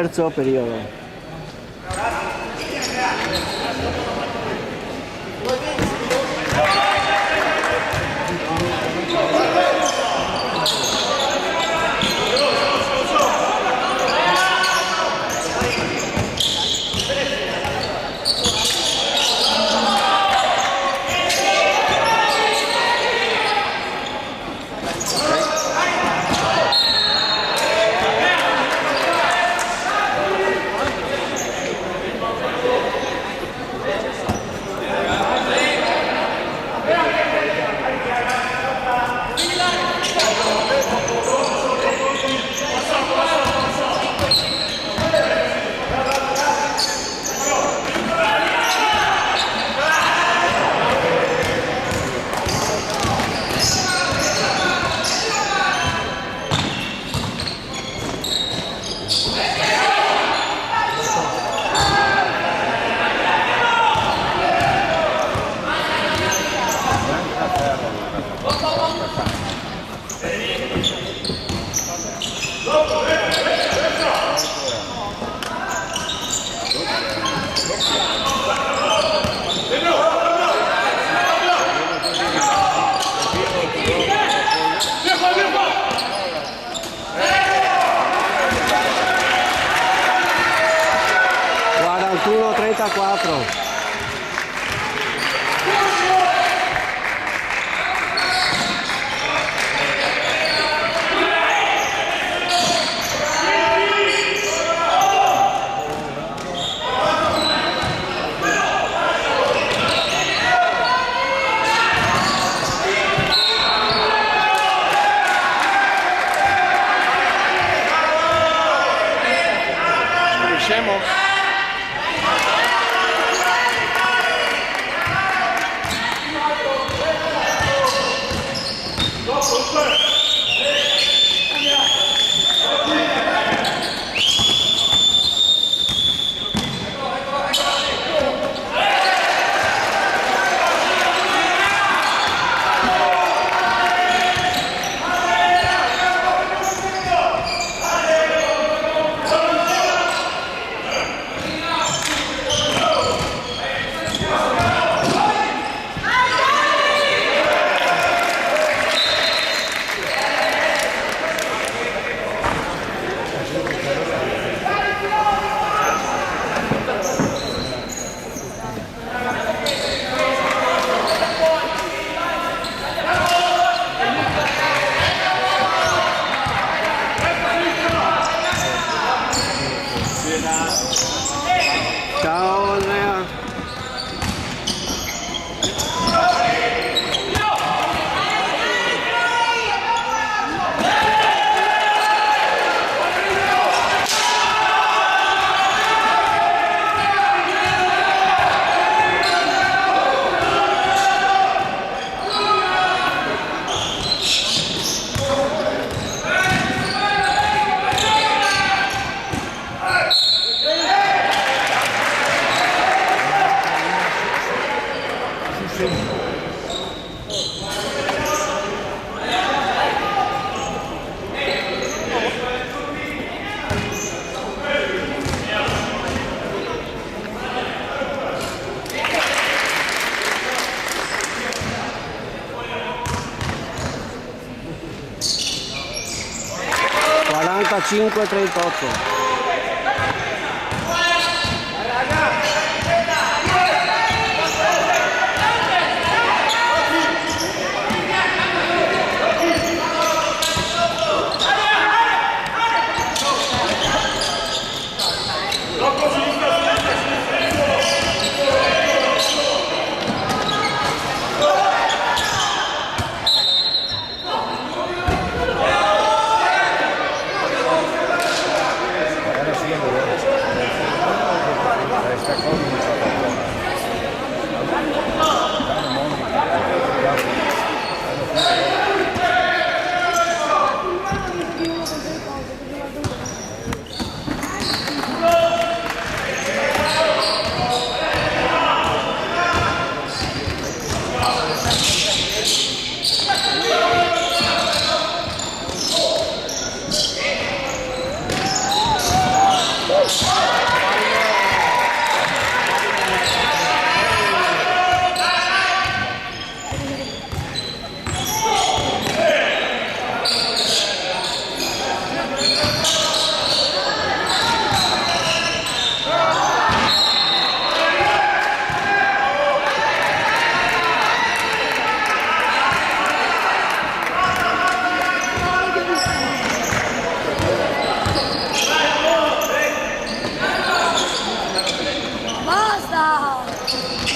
terzo periodo. Ciao Andrea. Cinque 38. 48-40.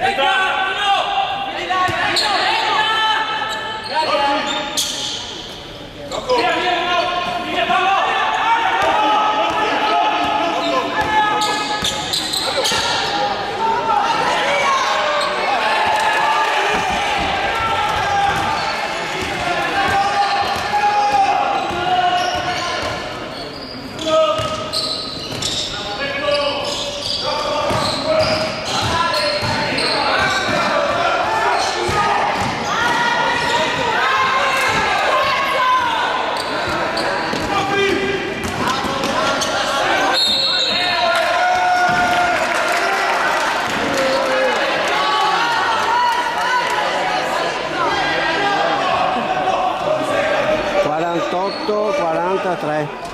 Venga, 43.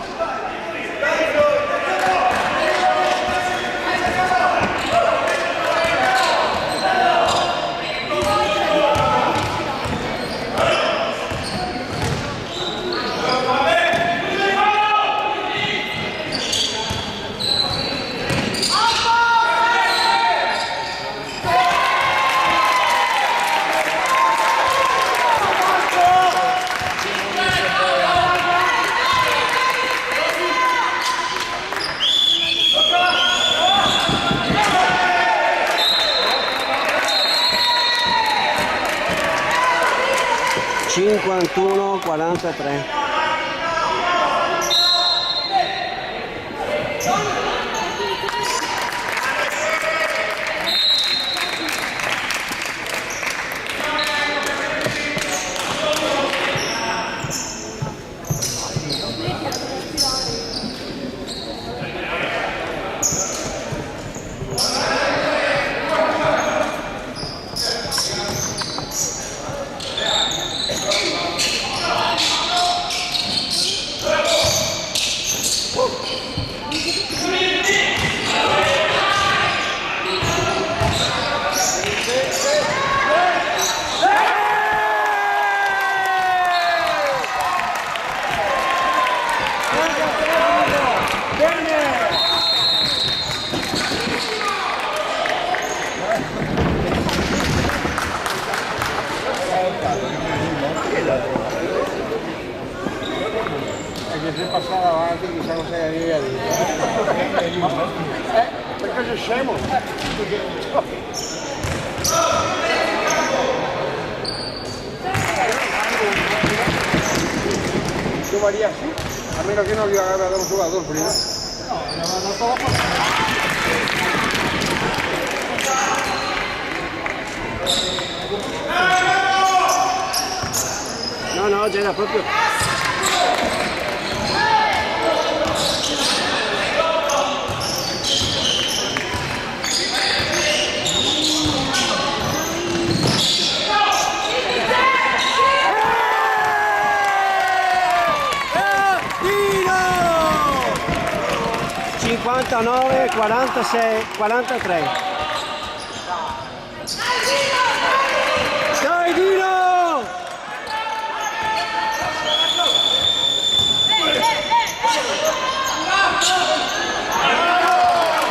Cinquantuno 43. Se passava avanti chissà non sei arriva lì. Perché sei scemo? Tu Maria sì? A meno che non gli aveva dato un giocatore prima. No, gli aveva dato la passata. No, c'era proprio... 59, 46, 43. Dai Dino!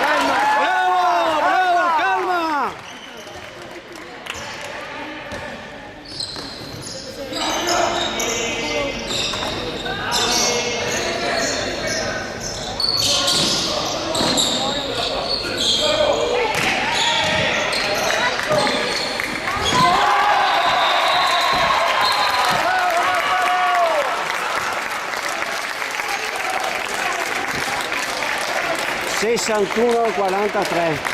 Calma, bravo, calma! Sessantuno 43.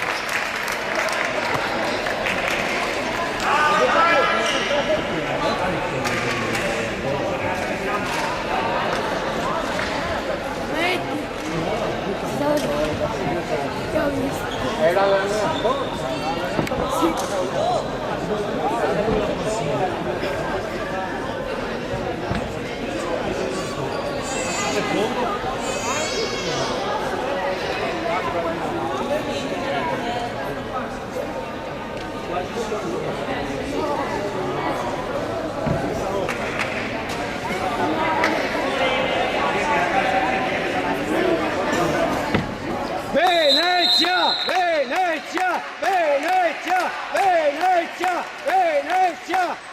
Era la Venezia! Venezia! Venezia! Venezia! Venezia!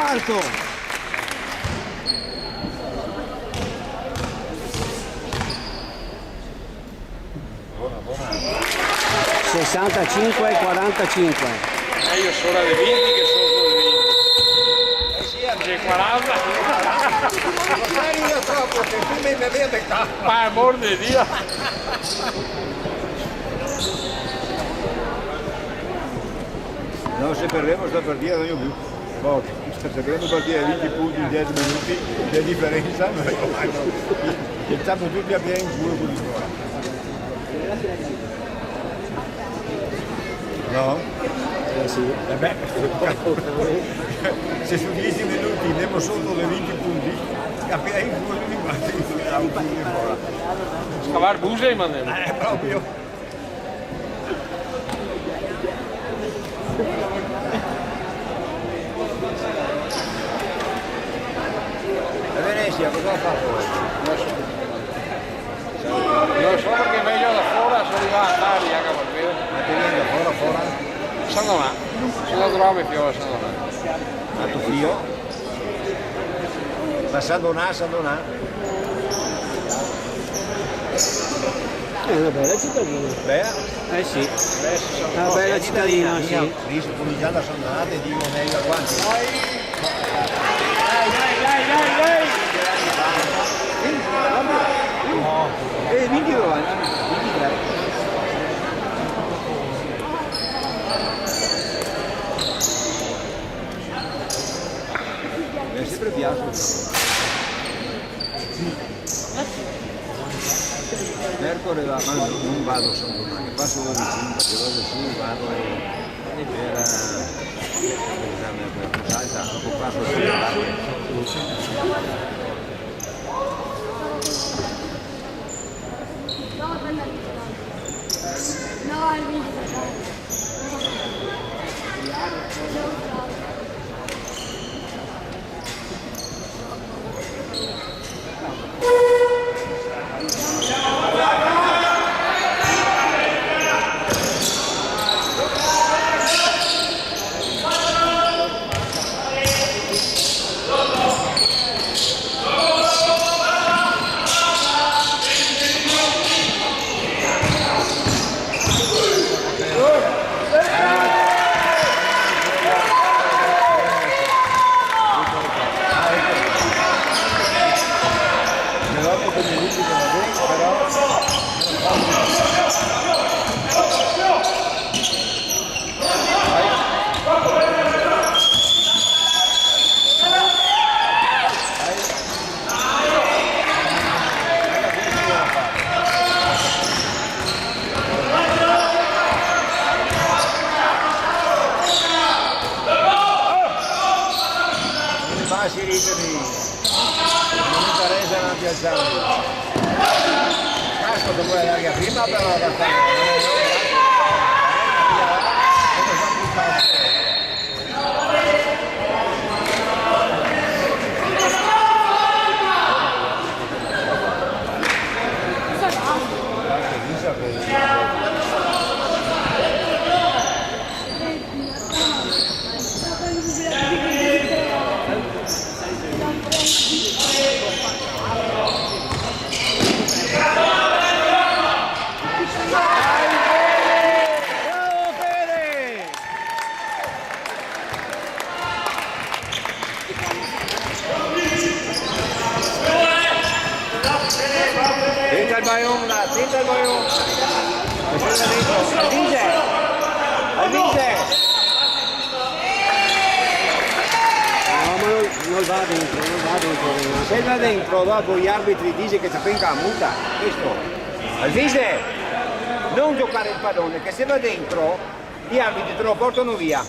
quarto. 65-45. Io sono alle 20 che sono alle 20. Sì, c'è 40. Non sei io troppo, che tu mi devi beccare. Ma amor di Dio. No, se perdemos sta partita non io più. Poco. Se perdemos partita 20 punti in 10 minuti, c'è differenza, e stiamo tutti a piedi in culo con il cuore. No? Sì. Beh, se su 10 minuti andiamo sotto le 20 punti, appena in culo mi batte in fuori. Scavar buse, ma ne. Proprio. E Venezia cosa ha fatto oggi? Non so perché meglio da fuori sono arrivato a Tari, a Cavalvero. Ma ti viene da fuori? Sono là, sono trovato più, sono là. A tuo figlio? Ma sa donà? È una bella cittadina. Beh, Eh sì, una bella cittadina, sì. lì si cominciano a sondare e dicono meglio a quanti. E 22 anni, 23. Mi è sempre piaciuto. Mercoledì ma non vado solo domani, passo ore 5, che vado su, vado per salta, dopo passo su. No, I mean, Si ritmi, non mi interessa non piacciare. Casco dopo la larga prima però da Tenta il Bayonne. Al No, ma non va dentro, non va dentro. se va dentro dopo gli arbitri dicono che ci penca la multa. Questo. Al vise, non giocare il pallone, che se va dentro gli arbitri te lo portano via.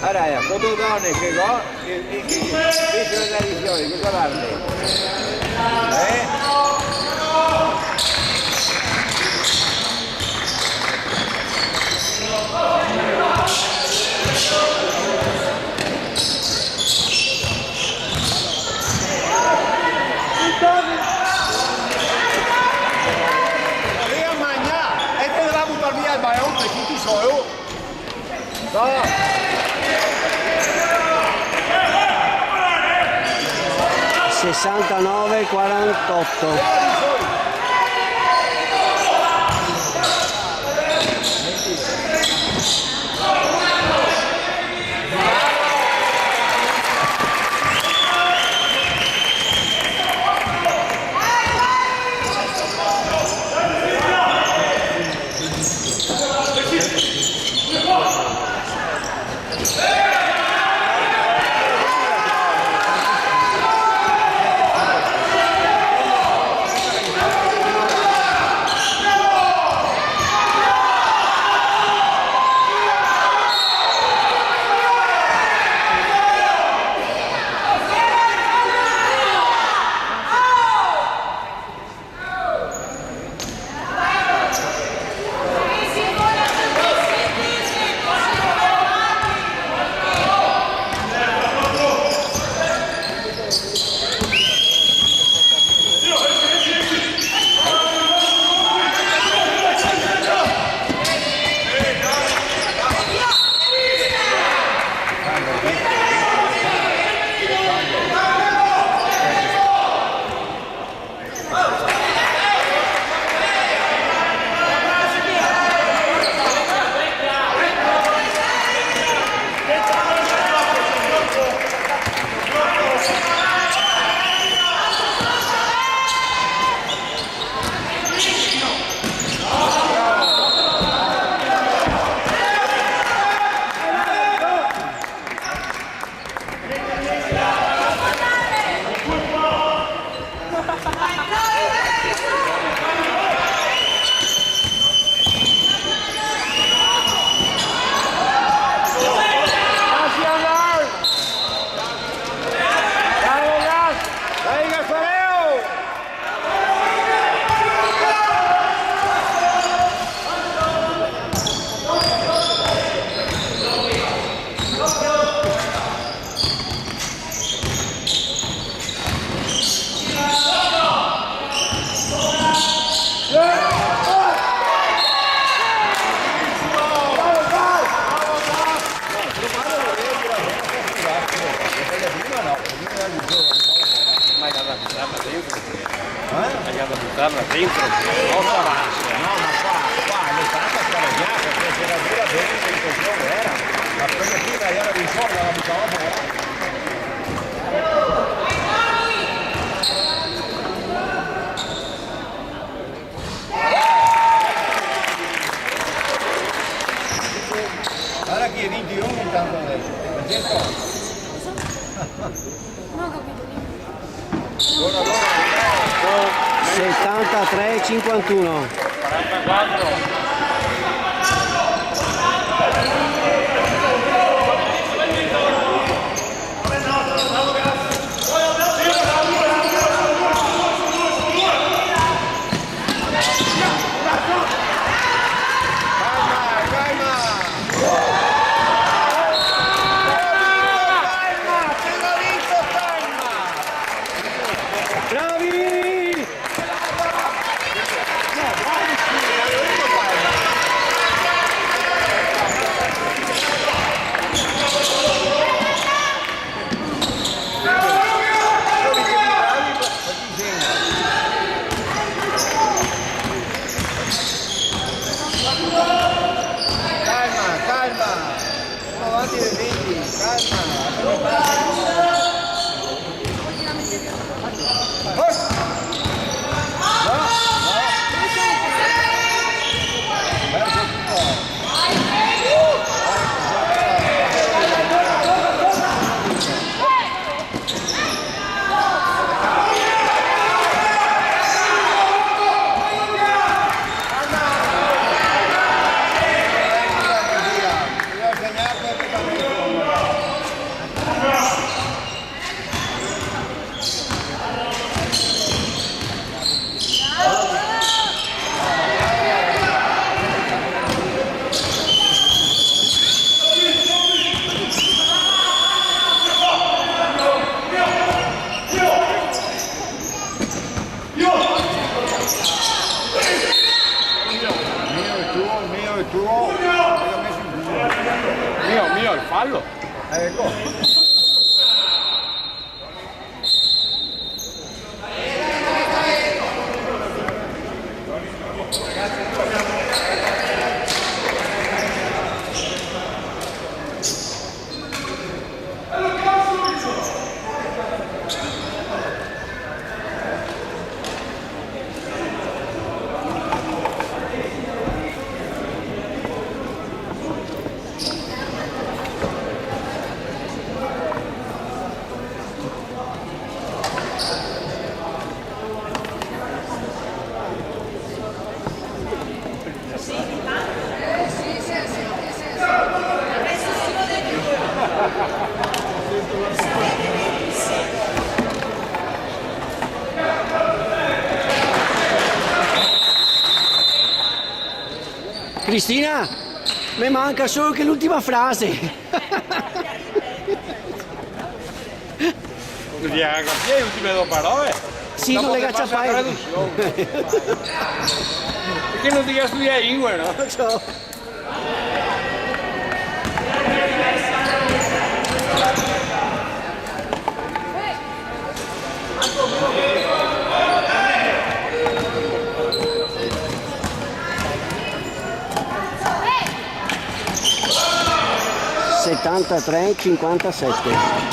Allora, quando donne che go, che fecero da risioni, cosa guardi? Io mangia e te la butto al oh! No! 69-48. Hai da buttarla dentro, non avanti. No, ma qua è stata scarreggiata, perché c'era dura dentro il controllo era. Ma quella prima era di fuori, la buttava fuori. Guarda chi è 21 intanto adesso. La gente... Non ho capito niente. 73-51. 44. Bravi! Mio, il fallo. Ecco. Cristina, mi manca solo che l'ultima frase. Gli ha capito le ultime due parole? Sì, non le caccia fare. Perché non ti studiare lingue, no? Ciao. Settantatré 57.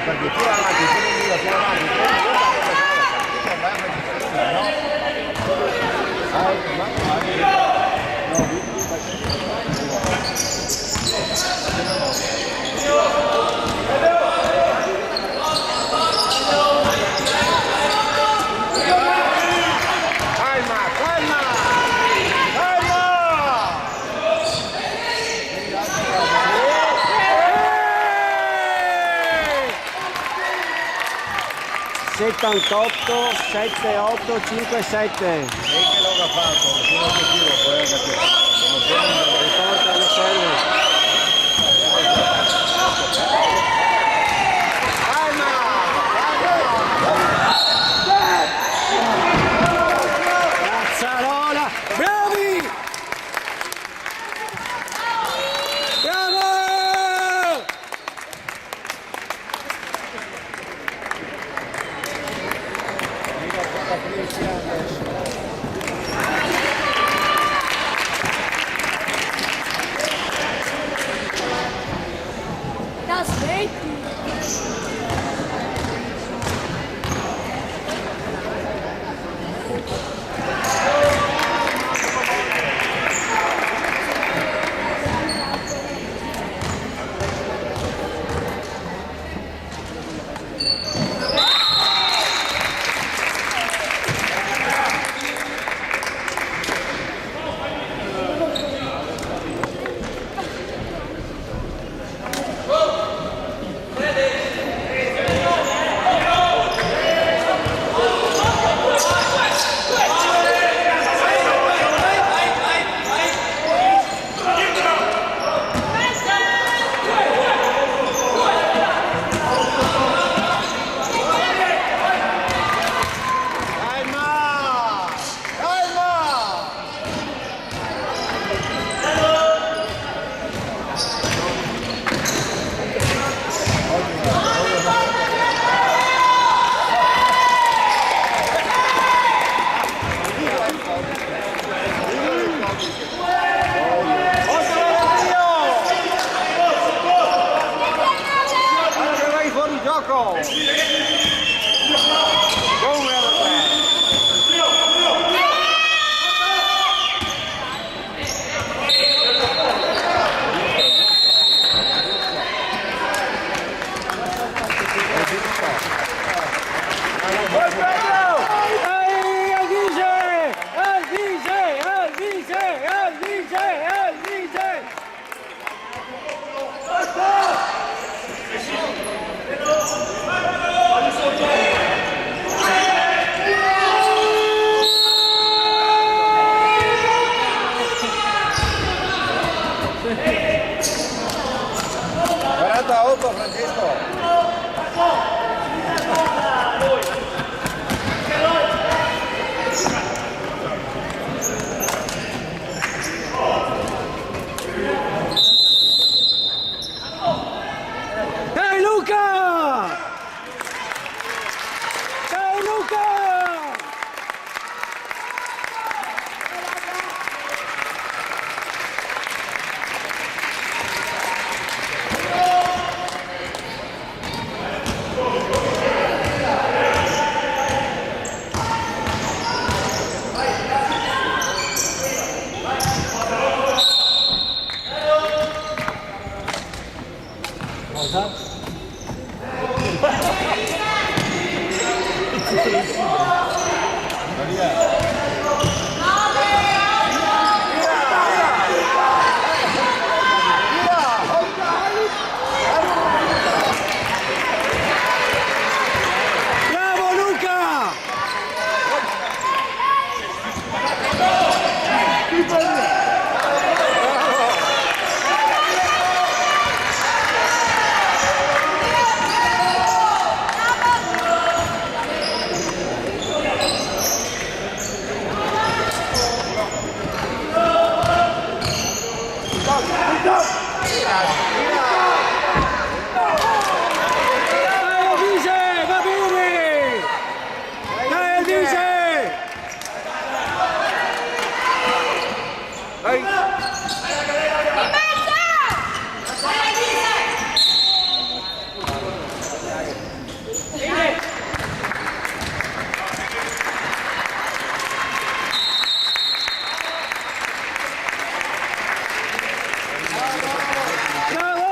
Perché più avanti, più avanti, Settantotto 78 57. E che l'ho fatto, un obiettivo, poi Riporta le serve. Cazzarola, bravi! Bravo! Das Baby. Bravo Luca! Dai Elvise, va bene! Dai Elvise! Bravo!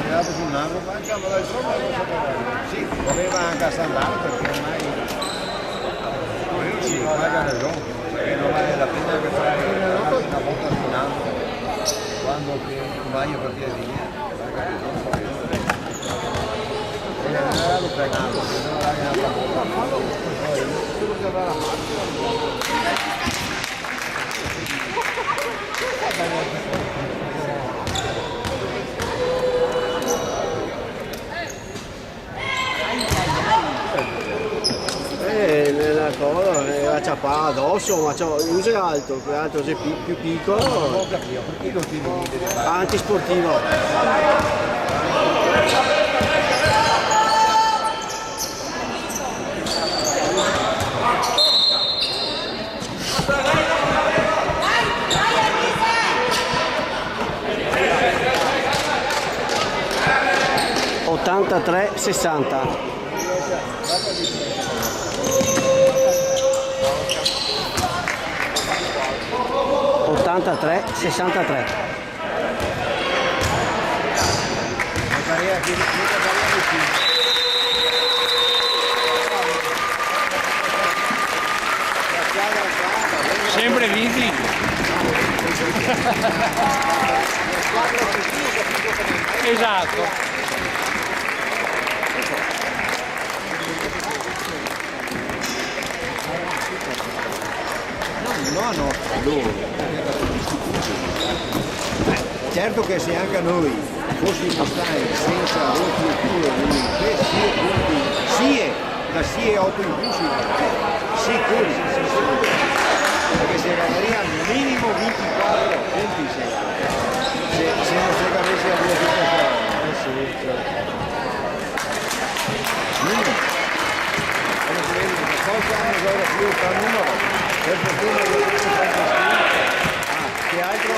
Tirato sul naso, ma anche dal sopra sì, voleva anche andare perché ormai sì, paga ragione, perché non vale la pena che fai una volta sul naso quando vai a partire di niente. E non era lo pregato, se non vai a Nella cosa era ciappata addosso, ma uso è alto, quell'altro è più piccolo, perché continui a dire antisportivo. Ottantatré 60. Ottantatré 63. Sempre vinti. Esatto. No, loro. Certo che se anche noi fossimo stati senza roti e culo, da sì e 8 in più sicuri, perché se arriviamo minimo 24, 26, se non si avesse avuto questa cosa hanno già più per numero, per fortuna che altro